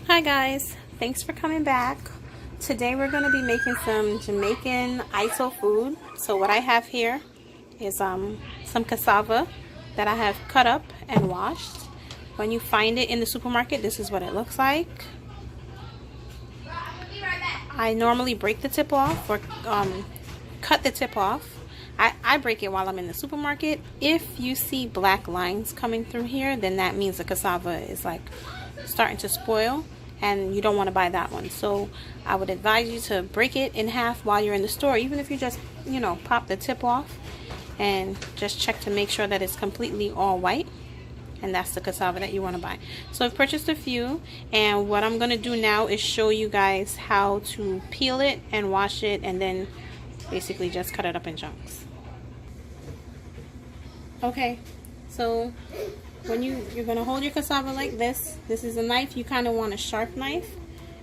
Hi guys, thanks for coming back. Today we're going to be making some Jamaican Ital food. So what I have here is some cassava that I have cut up and washed. When you find it in the supermarket, this is what it looks like. I normally break the tip off or cut the tip off. I break it while I'm in the supermarket. If you see black lines coming through here, then that means the cassava is like starting to spoil and you don't want to buy that one. So I would advise you to break it in half while you're in the store, even if you just, you know, pop the tip off and just check to make sure that it's completely all white. And that's the cassava that you want to buy. So I've purchased a few, and what I'm going to do now is show you guys how to peel it and wash it and then basically just cut it up in chunks. Okay, so when you're going to hold your cassava like this. This is a knife. You kind of want a sharp knife,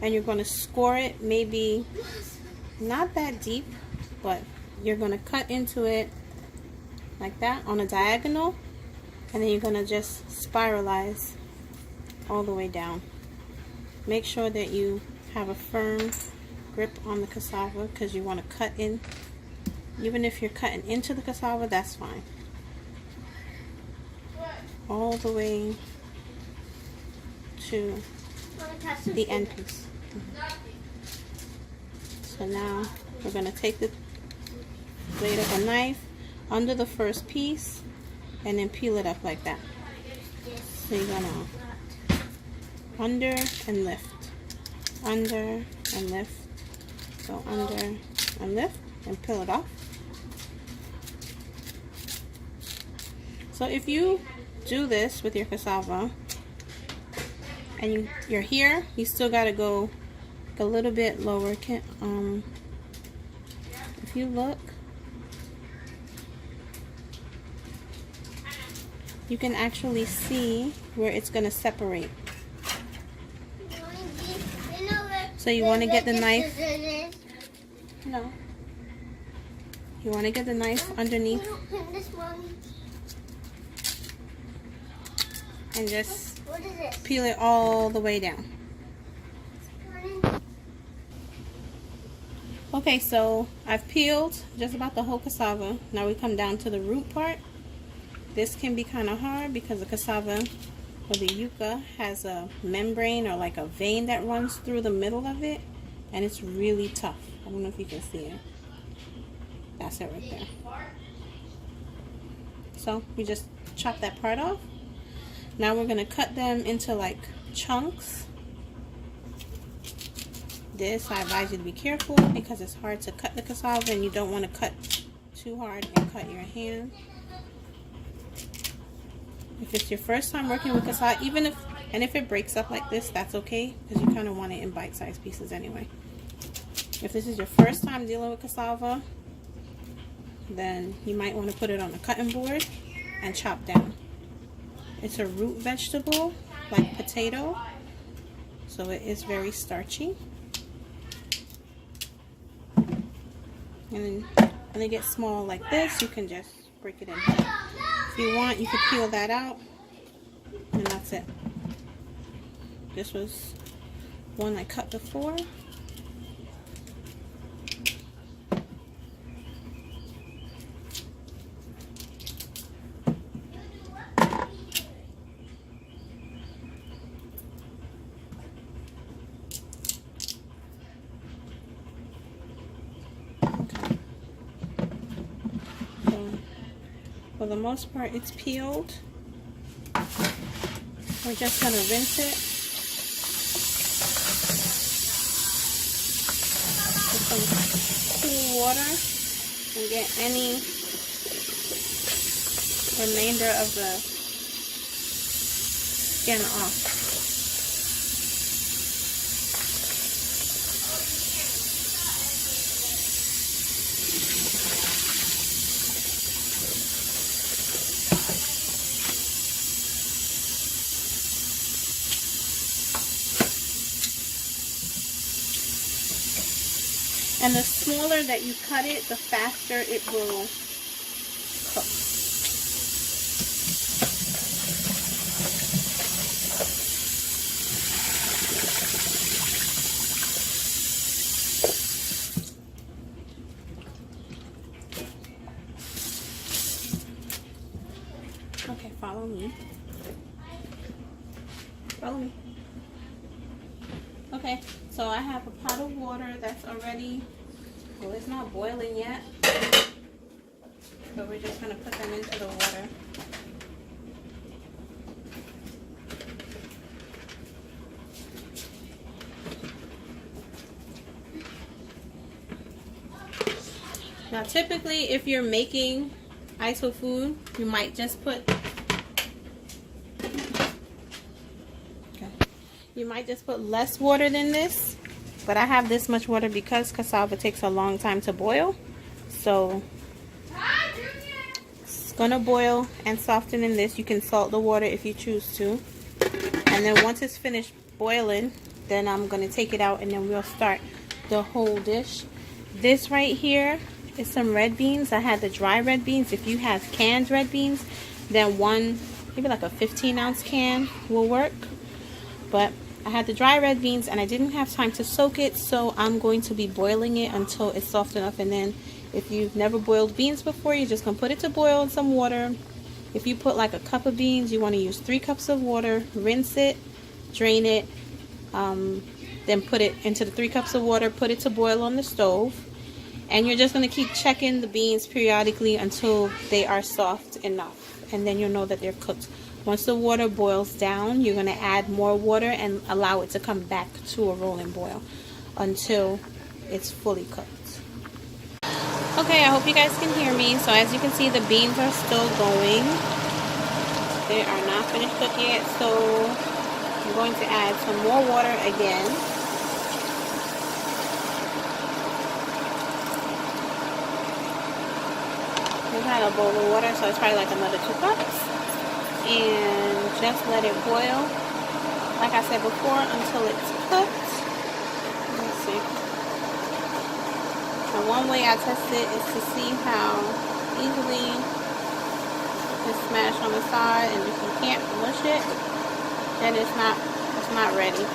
and you're going to score it maybe not that deep, but you're going to cut into it like that on a diagonal, and then you're going to just spiralize all the way down. Make sure that you have a firm grip on the cassava because you want to cut in. Even if you're cutting into the cassava, that's fine. All the way to the end piece. So now we're going to take the blade of a knife under the first piece and then peel it up like that. So you're going to under and lift, under and lift, go under and lift and peel it off. So if you do this with your cassava and you're here, you still got to go a little bit lower. If you look, you can actually see where it's going to separate. So you want to get the knife, no, you want to get the knife underneath and just peel it all the way down. Okay, so I've peeled just about the whole cassava. Now we come down to the root part. This can be kind of hard because the cassava or the yucca has a membrane or like a vein that runs through the middle of it, and it's really tough. I don't know if you can see it. That's it right there. So we just chop that part off. Now we're going to cut them into like chunks. This, I advise you to be careful because it's hard to cut the cassava and you don't want to cut too hard and cut your hand. If it's your first time working with cassava, if it breaks up like this, that's okay because you kind of want it in bite-sized pieces anyway. If this is your first time dealing with cassava, then you might want to put it on a cutting board and chop down. It's a root vegetable, like potato, so it is very starchy. And then when they get small like this, you can just break it in half. If you want, you can peel that out, and that's it. This was one I cut before. For the most part, it's peeled. We're just going to rinse it with some cool water and get any remainder of the skin off. And the smaller that you cut it, the faster it will cook. spoon. Follow me. Okay, so I have a pot of water that's already, well, it's not boiling yet, but we're just going to put them into the water. Now typically if you're making Ital food, you might just put, you might just put less water than this, but I have this much water because cassava takes a long time to boil. So it's gonna boil and soften in this. You can salt the water if you choose to. And then once it's finished boiling, then I'm gonna take it out and then we'll start the whole dish. This right here is some red beans. I had the dry red beans. If you have canned red beans, then one, maybe like a 15-ounce can will work. But I had the dry red beans and I didn't have time to soak it, so I'm going to be boiling it until it's soft enough. And then if you've never boiled beans before, you're just gonna put it to boil in some water. If you put like a cup of beans, you want to use 3 cups of water, rinse it, drain it, then put it into the 3 cups of water, put it to boil on the stove. And you're just going to keep checking the beans periodically until they are soft enough. And then you'll know that they're cooked. Once the water boils down, you're going to add more water and allow it to come back to a rolling boil until it's fully cooked. Okay, I hope you guys can hear me. So as you can see, the beans are still going. They are not finished cooking yet. So I'm going to add some more water again. I had a bowl of water, so it's probably like another 2 cups, and just let it boil, like I said before, until it's cooked. Let's see. And one way I test it is to see how easily it's smashed on the side, and if you can't mush it, then it's not ready.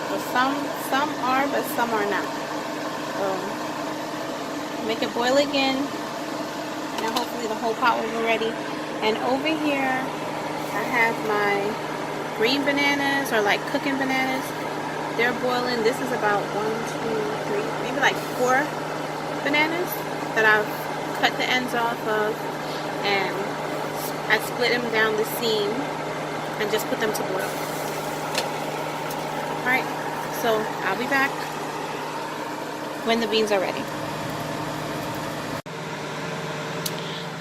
So some are, but some are not. So make it boil again, and hopefully the whole pot will be ready. And over here I have my green bananas, or like cooking bananas. They're boiling. This is about 1, 2, 3, maybe like 4 bananas that I've cut the ends off of, and I split them down the seam and just put them to boil. Alright, so I'll be back when the beans are ready.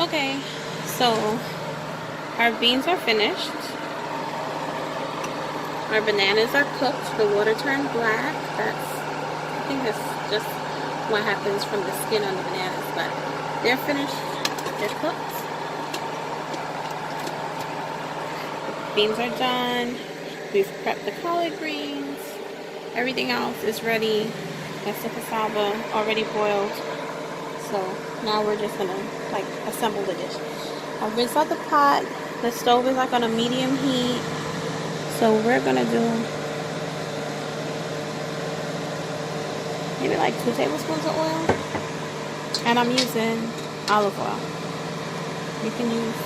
Okay, so our beans are finished. Our bananas are cooked. The water turned black. I think that's just what happens from the skin on the bananas, but they're finished. They're cooked. The beans are done. We've prepped the collard greens. Everything else is ready. That's the cassava already boiled. So now we're just gonna like assemble the dish. I've rinsed out the pot. The stove is like on a medium heat. So we're gonna do maybe like 2 tablespoons of oil. And I'm using olive oil. You can use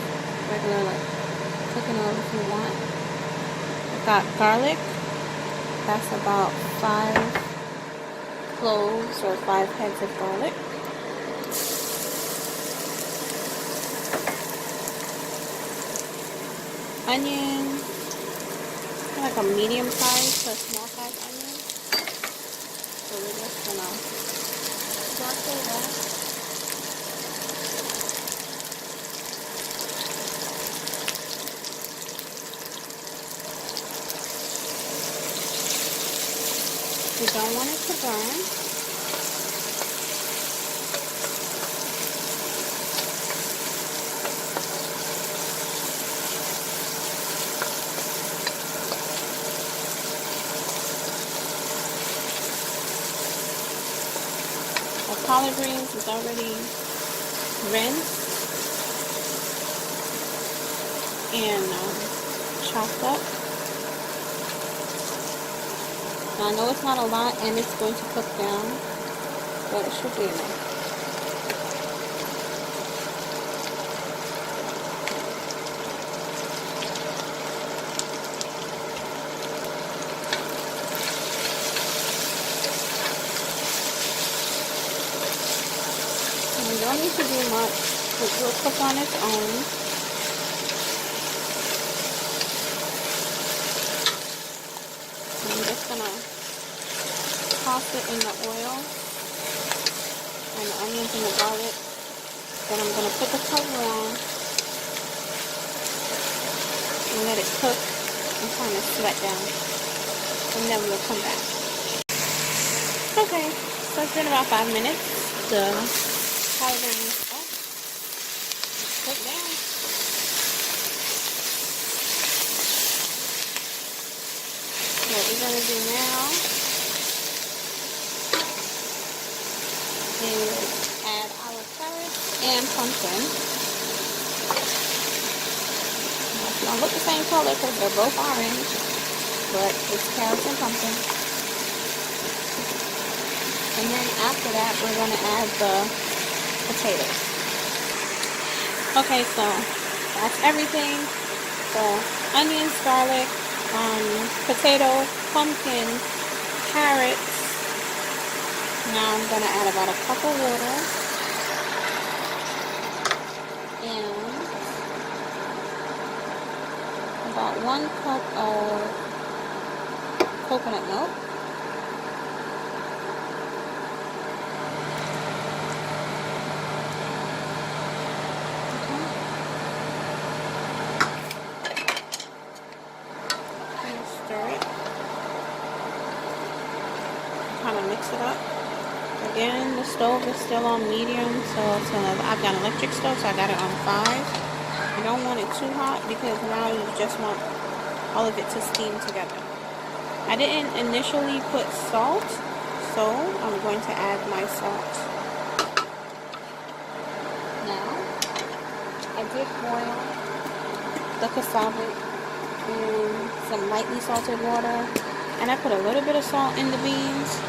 regular like cooking oil if you want. I've got garlic. That's about 5 cloves or 5 heads of garlic. Onions, like a medium size to a small size onion. So we're just gonna saute that. We don't want it to burn. Collard greens is already rinsed and chopped up. Now I know it's not a lot and it's going to cook down, but it should be enough. will cook on its own. I'm just gonna toss it in the oil and the onions and the garlic. Then I'm gonna put the cover on and let it cook and kind of sweat down. And then we'll come back. Okay, so it's been about 5 minutes. The powder is cook down. What we're gonna do now is add our carrots and pumpkin. It's gonna look the same color because they're both orange, but it's carrots and pumpkin. And then after that, we're gonna add the potatoes. Okay, so that's everything. The onions, garlic, potato, pumpkin, carrots. Now I'm gonna add about a cup of water and about 1 cup of coconut milk. Stir it. Kind of mix it up. Again, the stove is still on medium, so I've got an electric stove, so I got it on 5. You don't want it too hot because now you just want all of it to steam together. I didn't initially put salt, so I'm going to add my salt. Now, I did boil the cassava in some lightly salted water, and I put a little bit of salt in the beans.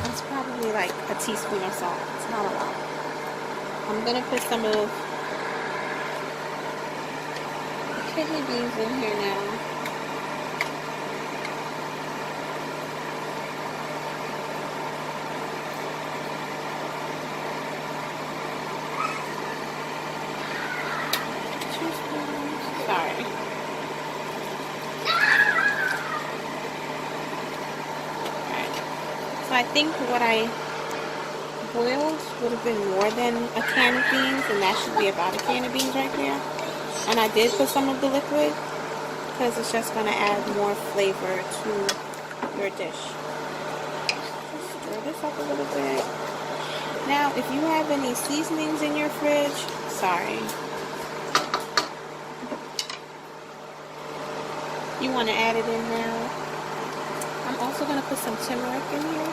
That's probably like a teaspoon of salt. It's not a lot. I'm gonna put some of the kidney beans in here now. Sorry. Alright. So I think what I boiled would have been more than a can of beans, and that should be about a can of beans right there. And I did put some of the liquid because it's just going to add more flavor to your dish. Just stir this up a little bit. Now, if you have any seasonings in your fridge, sorry. You want to add it in now. I'm also going to put some turmeric in here.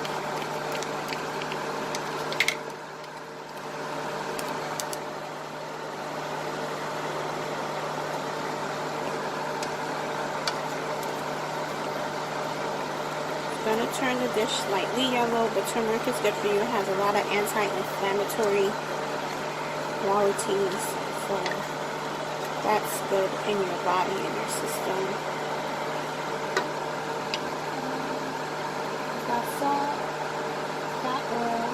I'm going to turn the dish slightly yellow, but turmeric is good for you. It has a lot of anti-inflammatory qualities, so that's good in your body, in your system. Got salt, got oil.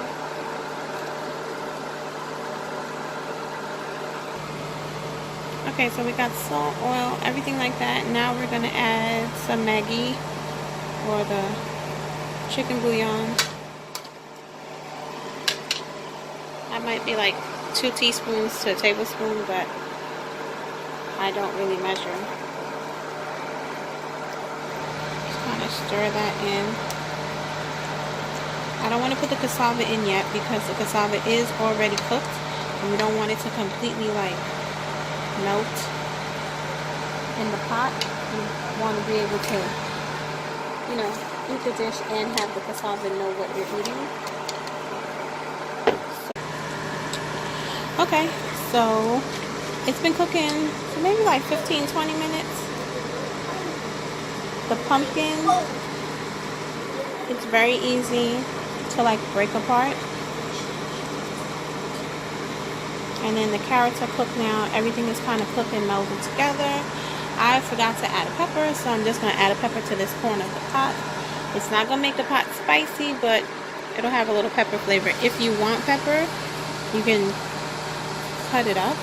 Okay, so we got salt, oil, everything like that. Now we're going to add some Maggi, or the chicken bouillon. That might be like 2 teaspoons to a tablespoon, but I don't really measure. Just kind of stir that in. I don't want to put the cassava in yet because the cassava is already cooked and we don't want it to completely like melt in the pot. We want to be able to, you know, eat the dish and have the cassava know what you're eating. Okay, so it's been cooking for maybe like 15-20 minutes. The pumpkin, it's very easy to like break apart. And then the carrots are cooked now. Everything is kind of cooked and melded together. I forgot to add a pepper, so I'm just going to add a pepper to this corner of the pot. It's not going to make the pot spicy, but It'll have a little pepper flavor. If you want pepper, you can cut it up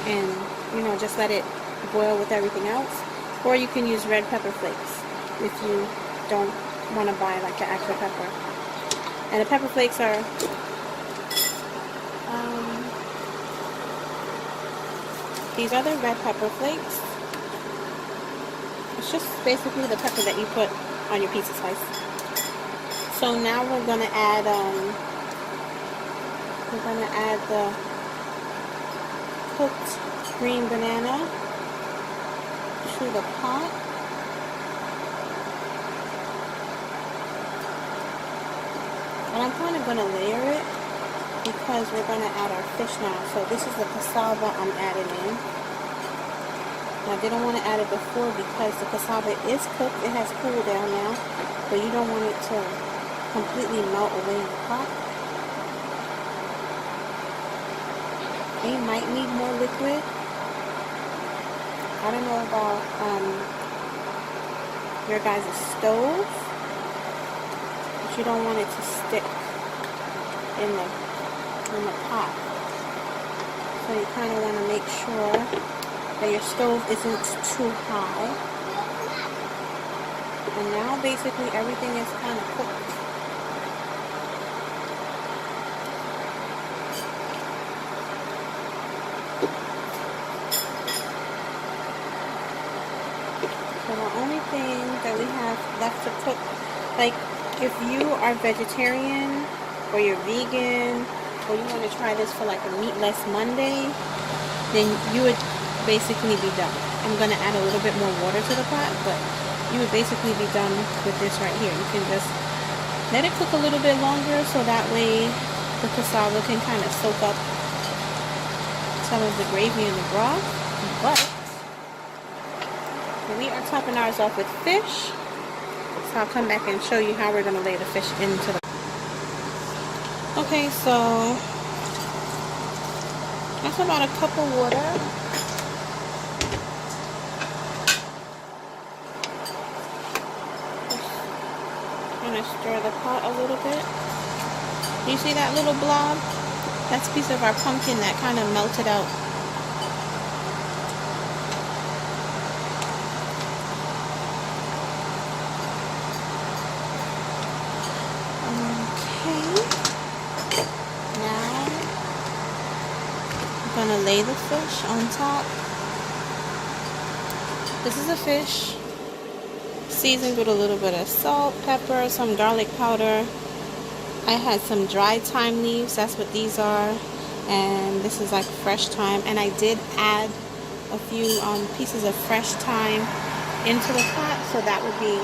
and, you know, just let it boil with everything else. Or you can use red pepper flakes if you don't want to buy like the actual pepper. And the pepper flakes are these are the red pepper flakes. It's just basically the pepper that you put on your pizza slice. So now we're gonna add the cooked green banana to the pot. And I'm kind of gonna layer it because we're gonna add our fish now. So this is the cassava I'm adding in. I didn't want to add it before because the cassava is cooked. It has cooled down now, but you don't want it to completely melt away in the pot. They might need more liquid. I don't know about your guys' stove, but you don't want it to stick in the pot. So you kind of want to make sure that your stove isn't too high. And now basically everything is kind of cooked. So the only thing that we have left to cook, like if you are vegetarian or you're vegan or you want to try this for like a meatless Monday, then you would basically be done. I'm going to add a little bit more water to the pot, but you would basically be done with this right here. You can just let it cook a little bit longer so that way the cassava can kind of soak up some of the gravy in the broth. But we are topping ours off with fish, so I'll come back and show you how we're going to lay the fish into the... Okay, so that's about a cup of water. Stir the pot a little bit. You see that little blob? That's a piece of our pumpkin that kind of melted out. Okay. Now I'm gonna lay the fish on top. This is a fish seasoned with a little bit of salt, pepper, some garlic powder. I had some dried thyme leaves, that's what these are, and this is like fresh thyme, and I did add a few pieces of fresh thyme into the pot, so that would be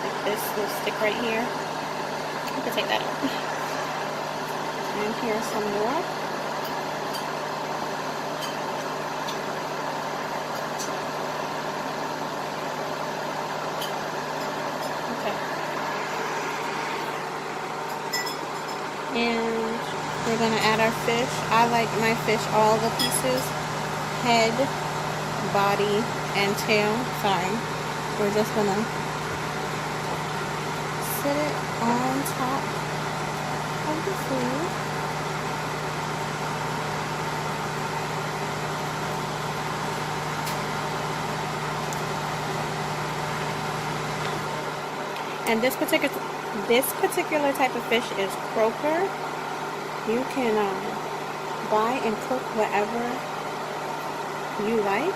like this little stick right here. I can take that out. And here's some more. And we're going to add our fish. I like my fish all the pieces, head, body, and tail. Sorry. We're just going to sit it on top of the food. And this particular type of fish is croaker. You can buy and cook whatever you like.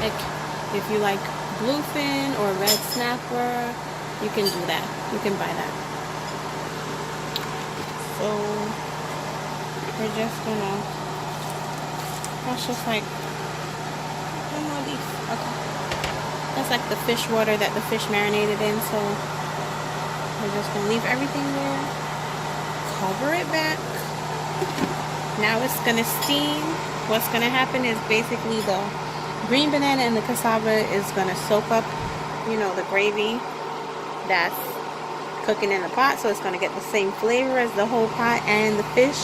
Like if you like bluefin or red snapper, you can do that. You can buy that. So we're just gonna, that's just like one more leaf. Okay. That's like the fish water that the fish marinated in, so we're just going to leave everything there, cover it back. Now it's going to steam. What's going to happen is basically the green banana and the cassava is going to soak up, you know, the gravy that's cooking in the pot, so it's going to get the same flavor as the whole pot, and the fish,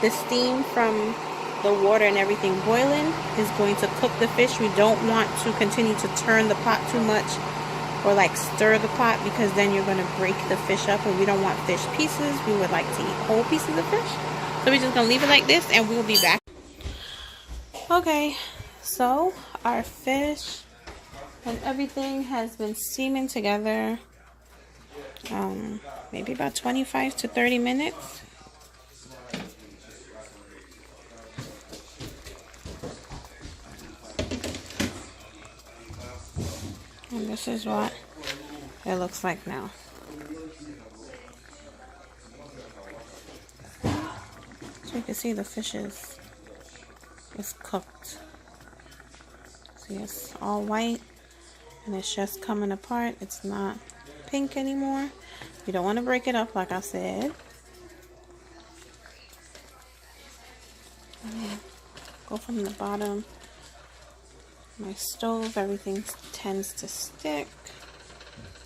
the steam from the water and everything boiling is going to cook the fish. We don't want to continue to turn the pot too much or like stir the pot, because then you're going to break the fish up, and we don't want fish pieces. We would like to eat whole pieces of fish. So we're just going to leave it like this, and we'll be back. Okay, so our fish and everything has been steaming together maybe about 25 to 30 minutes. And this is what it looks like now. So you can see the fish is cooked. See, it's all white and it's just coming apart. It's not pink anymore. You don't want to break it up, like I said. Go from the bottom. My stove, everything tends to stick,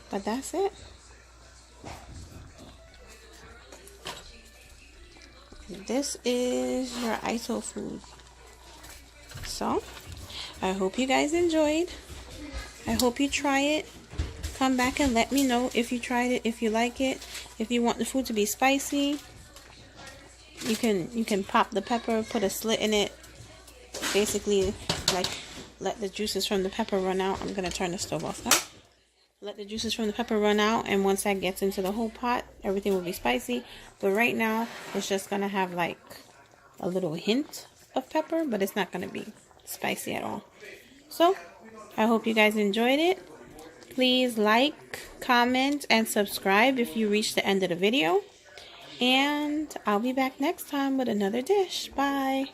but that's it. This is your Ital food. So I hope you guys enjoyed. I hope you try it. Come back and let me know if you tried it, if you like it. If you want the food to be spicy, you can pop the pepper, put a slit in it, basically like let the juices from the pepper run out. I'm gonna turn the stove off now. Let the juices from the pepper run out, and once that gets into the whole pot, everything will be spicy. But right now it's just gonna have like a little hint of pepper, but it's not gonna be spicy at all. So I hope you guys enjoyed it. Please like, comment, and subscribe if you reach the end of the video. And I'll be back next time with another dish. Bye.